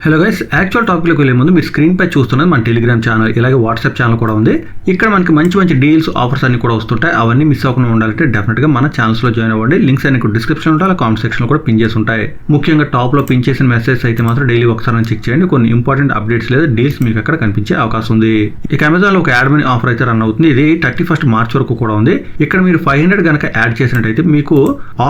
Hello guys, actual టాపిక్లోకి వెళ్ళే ముందు మీరు స్క్రీన్ పై చూస్తున్నది మన టెలిగ్రామ్ ఛానల్, ఇలాగే వాట్సాప్ ఛానల్ కూడా ఉంది. ఇక్కడ మనకి మంచి మంచి డీల్స్, ఆఫర్స్ అన్ని కూడా వస్తుంటాయి. అవన్నీ మిస్ అవ్వకుండా ఉండాలంటే డెఫినెట్గా మన ఛానల్స్లో జాయిన్ అవ్వండి. లింక్స్ అన్ని డిస్క్రిప్షన్ ఉంటాయి, కామెంట్ సెక్షన్లో కూడా పిన్ చేసి ఉంటాయి. ముఖ్యంగా టాప్లో పిన్ చేసిన మెసేజ్ అయితే మాత్రం డైలీ ఒకసారి చెక్ చేయండి. కొన్ని ఇంపార్టెంట్ అప్డేట్స్ లేదా డీల్స్ మీకు అక్కడ కనిపించే అవకాశం ఉంది. ఇక అమెజాన్లో ఒక యాడ్ మనీ ఆఫర్ అయితే రన్ అవుతుంది. ఇది 31st మార్చ్ వరకు కూడా ఉంది. ఇక్కడ మీరు 500 కనుక యాడ్ చేసినట్టయితే మీకు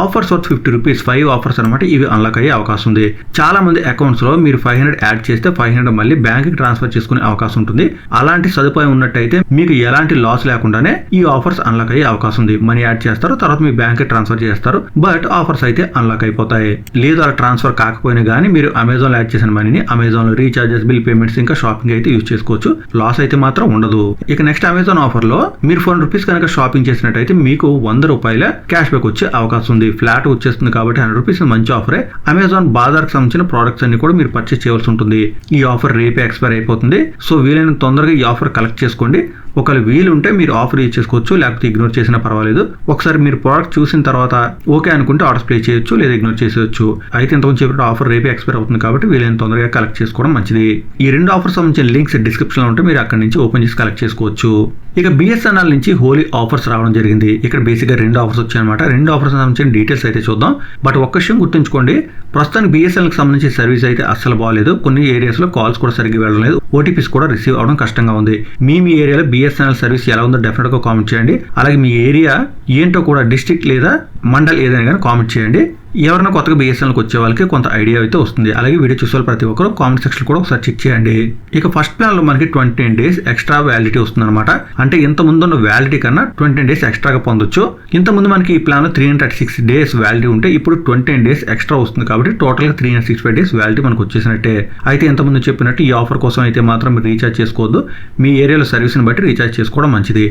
ఆఫర్స్ వర్త్ ₹50, 5 ఆఫర్స్ అనమాట, ఇవి అన్లాక్ అయ్యే అవకాశం ఉంది. చాలా మంది అకౌంట్స్ లో మీరు 500 యాడ్ చేస్తే 500 మళ్ళీ బ్యాంక్ కి ట్రాన్స్ఫర్ చేసుకునే అవకాశం ఉంటుంది. అలాంటి సదుపాయం ఉన్నట్టయితే మీకు ఎలాంటి లాస్ లేకుండానే ఈ ఆఫర్స్ అన్లాక్ అయ్యే అవకాశం ఉంది. మనీ యాడ్ చేస్తారు, తర్వాత మీ బ్యాంక్ కి ట్రాన్స్ఫర్ చేస్తారు, బట్ ఆఫర్స్ అయితే అన్లాక్ అయిపోతాయి. లేదు అలా ట్రాన్స్ఫర్ కాకపోయినా కానీ మీరు అమెజాన్ యాడ్ చేసిన మనీని అమెజాన్ లో రీఛార్జెస్, బిల్ పేమెంట్స్, ఇంకా షాపింగ్ అయితే యూజ్ చేసుకోవచ్చు. లాస్ అయితే మాత్రం ఉండదు. ఇక నెక్స్ట్ అమెజాన్ ఆఫర్ లో మీరు ₹400 కనుక షాపింగ్ చేసినట్టయితే మీకు ₹100 క్యాష్ బ్యాక్ వచ్చే అవకాశం ఉంది. ఫ్లాట్ వచ్చేస్తుంది కాబట్టి ₹100 మంచి ఆఫరే. అమెజాన్ బాజార్ కి సంబంధించిన ప్రోడక్ట్స్ అన్ని కూడా మీరు పర్చేస్ చేయవలసి ఉంటుంది. ఈ ఆఫర్ రేపే ఎక్స్పైర్ అయిపోతుంది. సో వీలైనంత తొందరగా ఈ ఆఫర్ కలెక్ట్ చేసుకోండి. ఒకవేళ వీలు ఉంటే మీరు ఆఫర్ యూజ్ చేసుకోవచ్చు, లేకపోతే ఇగ్నోర్ చేసినా పర్వాలేదు. ఒకసారి మీరు ప్రోడక్ట్ చూసిన తర్వాత ఓకే అనుకుంటే ఆర్డర్స్ ప్లేస్ చేయొచ్చు, లేదా ఇగ్నోర్ చేసేయచ్చు. అయితే ఇంతకుముందు చెప్పిన ఆఫర్ రేపే ఎక్స్పైర్ అవుతుంది కాబట్టి వీలైనంత తొందరగా కలెక్ట్ చేసుకోవడం మంచిది. ఈ రెండు ఆఫర్స్ సంబంధించిన లింక్స్ డిస్క్రిప్షన్ లో ఉంటే మీరు అక్కడి నుంచి ఓపెన్ చేసి కలెక్ట్ చేసుకోవచ్చు. ఇక BSNL నుంచి హోలీ ఆఫర్స్ రావడం జరిగింది. ఇక్కడ బేసిక్గా 2 ఆఫర్స్ వచ్చాయన్నమాట. 2 ఆఫర్స్ సంబంధించిన డీటెయిల్స్ అయితే చూద్దాం. బట్ ఒక్క విషయం గుర్తుంచుకోండి, ప్రస్తుతానికి BSNL కి సంబంధించి సర్వీస్ అయితే అస్సలు బాగాలేదు. కొన్ని ఏరియాస్ లో కాల్స్ కూడా సరిగ్గా వెళ్ళడం లేదు, ఓటీపీస్ కూడా రిసీవ్ అవడం కష్టంగా ఉంది. మీ ఏరియాలో BSNL సర్వీస్ ఎలా ఉందో డెఫినెట్ గా కామెంట్ చేయండి. అలాగే మీ ఏరియా ఏంటో కూడా డిస్ట్రిక్ట్ లేదా మండల్ ఏదైనా కానీ కామెంట్ చేయండి. ఎవరైనా కొత్తగా BSNLకి వచ్చే వాళ్ళకి కొంత ఐడియా అయితే వస్తుంది. అలాగే వీడియో చూసే వాళ్ళు ప్రతి ఒక్కరు కామెంట్ సెక్షన్ కూడా ఒకసారి చెక్ చేయండి. ఇక ఫస్ట్ ప్లాన్ లో మనకి 29 days ఎక్స్ట్రా వ్యాలిడిటీ వస్తుంది అనమాట. అంటే ఇంత ముందు ఉన్న వ్యాలిడిటీ కన్నా 29 days ఎక్స్ట్రాగా పొందొచ్చు. ఇంత ముందు మనకి ఈ ప్లాన్ లో 336 days వ్యాలిడిటీ ఉంటే ఇప్పుడు 29 days ఎక్స్ట్రా వస్తుంది. కాబట్టి టోటల్ గా 365 days వ్యాలిడిటీ మనకు వచ్చేసినట్టే. అయితే ఇంత ముందు చెప్పినట్టు ఈ ఆఫర్ కోసం అయితే మాత్రం మీరు రీఛార్జ్ చేసుకోవద్దు. మీ ఏరియాలో సర్వీస్ ని బట్టి రీఛార్జ్ చేసుకోవడం మంచిది.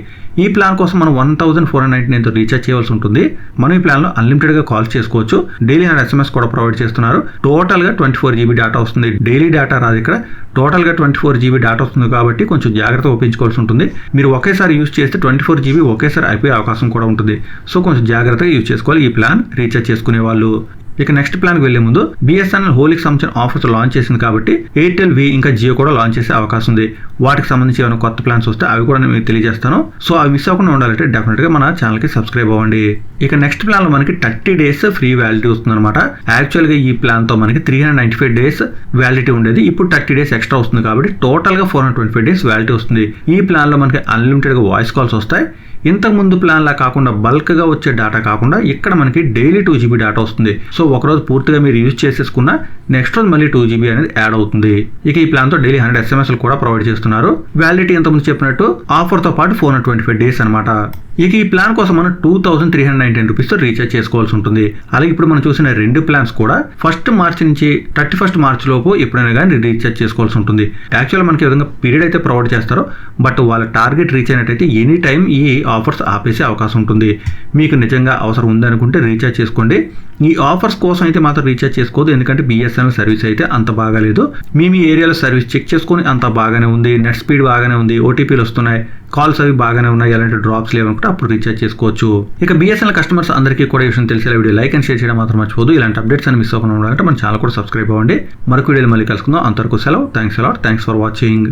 ఈ ప్లాన్ కోసం మనం 1499 రీఛార్జ్ చేయవలసి ఉంటుంది. మనం ఈ ప్లాన్ లో అన్లిమిటెడ్ గా కాల్స్ చేసుకోవచ్చు. డైలీ SMS కూడా ప్రొవైడ్ చేస్తున్నారు. టోటల్ గా 24 GB డేటా వస్తుంది. డైలీ డేటా రాదు ఇక్కడ, టోటల్ గా 24 GB డేటా వస్తుంది. కాబట్టి కొంచెం జాగ్రత్తగా ఉపయోగించుకోవాల్సి ఉంటుంది. మీరు ఒకేసారి యూజ్ చేస్తే 24 GB ఒకేసారి అయిపోయే అవకాశం కూడా ఉంటుంది. సో కొంచెం జాగ్రత్తగా యూజ్ చేసుకోవాలి ఈ ప్లాన్ రీఛార్జ్ చేసుకునే వాళ్ళు. ఇక నెక్స్ట్ ప్లాన్కి వెళ్లే ముందు BSNL హోలీకి సంబంధించిన ఆఫర్స్ లాంచ్ చేసింది కాబట్టి ఎయిర్టెల్, వి ఇంకా జియో కూడా లాంచ్ చేసే అవకాశం ఉంది. వాటికి సంబంధించి ఏమైనా కొత్త ప్లాన్స్ వస్తే అవి కూడా నేను మీకు తెలియజేస్తాను. సో అవి మిస్ అవ్వకుండా ఉండాలంటే డెఫినెట్ గా మన ఛానల్ కి సబ్స్క్రైబ్ అవ్వండి. ఇక నెక్స్ట్ ప్లాన్ లో మనకి 30 days ఫ్రీ వ్యాలిడిటీ వస్తుంది అనమాట. యాక్చువల్ గా ఈ ప్లాన్ తో మనకి 395 days వ్యాలిడిటీ ఉండేది, ఇప్పుడు 30 days ఎక్స్ట్రా వస్తుంది. కాబట్టి టోటల్ గా 425 days వ్యాలిడిటీ వస్తుంది. ఈ ప్లాన్ లో మనకి అన్లిమిటెడ్ గా వాయిస్ కాల్స్ వస్తాయి. ఇంతకు ముందు ప్లాన్ లా కాకుండా బల్క్ గా వచ్చే డేటా కాకుండా ఇక్కడ మనకి డైలీ 2 GB డేటా వస్తుంది. సో ఒక రోజు పూర్తిగా మీరు యూజ్ చేసేసుకున్న నెక్స్ట్ రోజు మళ్ళీ 2 GB అనేది యాడ్ అవుతుంది. ఇక ఈ ప్లాన్ తో డైలీ 100 SMS కూడా ప్రొవైడ్ చేస్తున్నారు. వ్యాలిడిటీ ఇంతకుముందు చెప్పినట్టు ఆఫర్ తో పాటు 425 days అనమాట. ఇక ఈ ప్లాన్ కోసం మనం ₹2399 తో రీఛార్జ్ చేసుకోవాల్సి ఉంటుంది. అలాగే ఇప్పుడు మనం చూసిన 2 ప్లాన్స్ కూడా 1st మార్చ్ నుంచి 31st మార్చ్ లోపు ఎప్పుడైనా కానీ రీఛార్జ్ చేసుకోవాల్సి ఉంటుంది. యాక్చువల్ మనకి ఈ విధంగా పీరియడ్ అయితే ప్రొవైడ్ చేస్తారు, బట్ వాళ్ళ టార్గెట్ రీచ్ అయినట్టయితే ఎనీ టైం ఈ ఆఫర్స్ ఆపేసే అవకాశం ఉంటుంది. మీకు నిజంగా అవసరం ఉందనుకుంటే రీఛార్జ్ చేసుకోండి. ఈ ఆఫర్స్ కోసం అయితే మాత్రం రీఛార్జ్ చేసుకోవద్దు, ఎందుకంటే BSNL సర్వీస్ అయితే అంత బాగాలేదు. మీ ఏరియాలో సర్వీస్ చెక్ చేసుకొని అంత బాగానే ఉంది, నెట్ స్పీడ్ బాగానే ఉంది, ఓటీపీలు వస్తున్నాయి, కాల్స్ అవి బాగానే ఉన్నాయి, ఎలాంటి డ్రాప్స్ లేవనుకుంటే అప్పుడు రీఛార్జ్ చేసుకోవచ్చు. ఇక BSNL కస్టమర్స్ అందరికీ కూడా ఈ విషయం తెలిసేలా వీడియో లైక్ అండ్ షేర్ చేయడం మాత్రం మర్చిపోదు. ఇలాంటి అప్డేట్స్ అని మిస్ అవ్వకుండా ఉండాలంటే మన ఛానల్ కూడా సబ్స్క్రైబ్ అవ్వండి. మరొక వీడియోలో మళ్ళీ కలుసుకుందాం. అంతవరకు సెలవు. Thanks for watching.